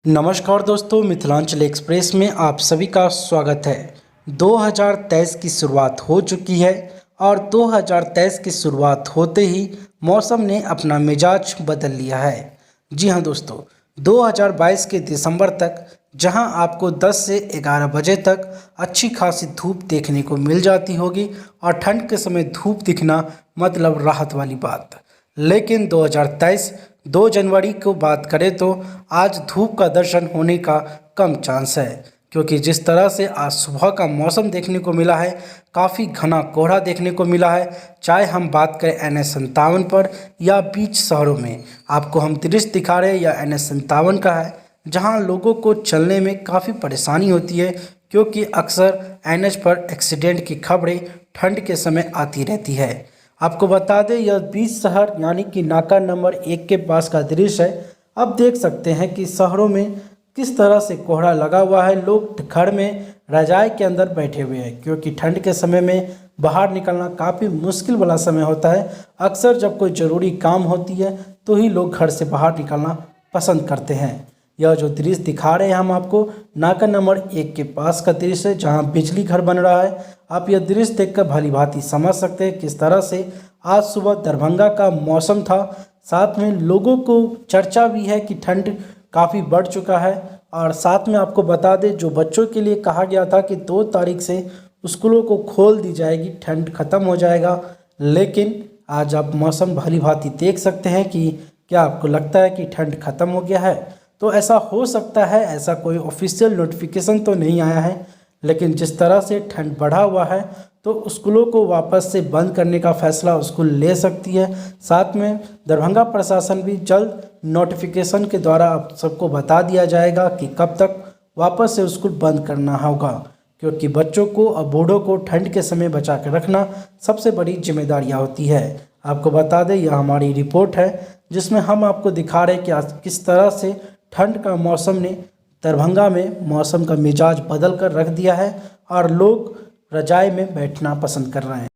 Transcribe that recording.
नमस्कार दोस्तों, मिथिलांचल एक्सप्रेस में आप सभी का स्वागत है। 2023 की शुरुआत हो चुकी है और 2023 की शुरुआत होते ही मौसम ने अपना मिजाज बदल लिया है। जी हां दोस्तों, 2022 के दिसंबर तक जहां आपको 10 से 11 बजे तक अच्छी खासी धूप देखने को मिल जाती होगी और ठंड के समय धूप दिखना मतलब राहत वाली बात। लेकिन 2023 2 जनवरी को बात करें तो आज धूप का दर्शन होने का कम चांस है, क्योंकि जिस तरह से आज सुबह का मौसम देखने को मिला है, काफ़ी घना कोहरा देखने को मिला है। चाहे हम बात करें NH57 पर या बीच शहरों में, आपको हम दृश्य दिखा रहे हैं या NH57 का है, जहां लोगों को चलने में काफ़ी परेशानी होती है, क्योंकि अक्सर NH पर एक्सीडेंट की खबरें ठंड के समय आती रहती है। आपको बता दें, यह बीच शहर यानी कि नाका नंबर 1 के पास का दृश्य है। अब देख सकते हैं कि शहरों में किस तरह से कोहरा लगा हुआ है। लोग घर में रजाई के अंदर बैठे हुए हैं, क्योंकि ठंड के समय में बाहर निकलना काफ़ी मुश्किल वाला समय होता है। अक्सर जब कोई ज़रूरी काम होती है तो ही लोग घर से बाहर निकलना पसंद करते हैं। यह जो दृश्य दिखा रहे हैं हम आपको, नाका नंबर 1 के पास का दृश्य है, जहां बिजली घर बन रहा है। आप यह दृश्य देखकर भली भांति समझ सकते हैं किस तरह से आज सुबह दरभंगा का मौसम था। साथ में लोगों को चर्चा भी है कि ठंड काफ़ी बढ़ चुका है। और साथ में आपको बता दें, जो बच्चों के लिए कहा गया था कि 2 तारीख से स्कूलों को खोल दी जाएगी, ठंड ख़त्म हो जाएगा, लेकिन आज आप मौसम भली भांति देख सकते हैं कि क्या आपको लगता है कि ठंड ख़त्म हो गया है? तो ऐसा हो सकता है, ऐसा कोई ऑफिशियल नोटिफिकेशन तो नहीं आया है, लेकिन जिस तरह से ठंड बढ़ा हुआ है तो स्कूलों को वापस से बंद करने का फैसला स्कूल ले सकती है। साथ में दरभंगा प्रशासन भी जल्द नोटिफिकेशन के द्वारा आप सबको बता दिया जाएगा कि कब तक वापस से स्कूल बंद करना होगा, क्योंकि बच्चों को और बूढ़ों को ठंड के समय बचा कर रखना सबसे बड़ी जिम्मेदारियां होती है। आपको बता दें, यह हमारी रिपोर्ट है जिसमें हम आपको दिखा रहे हैं कि आज किस तरह से ठंड का मौसम ने दरभंगा में मौसम का मिजाज बदल कर रख दिया है और लोग रजाई में बैठना पसंद कर रहे हैं।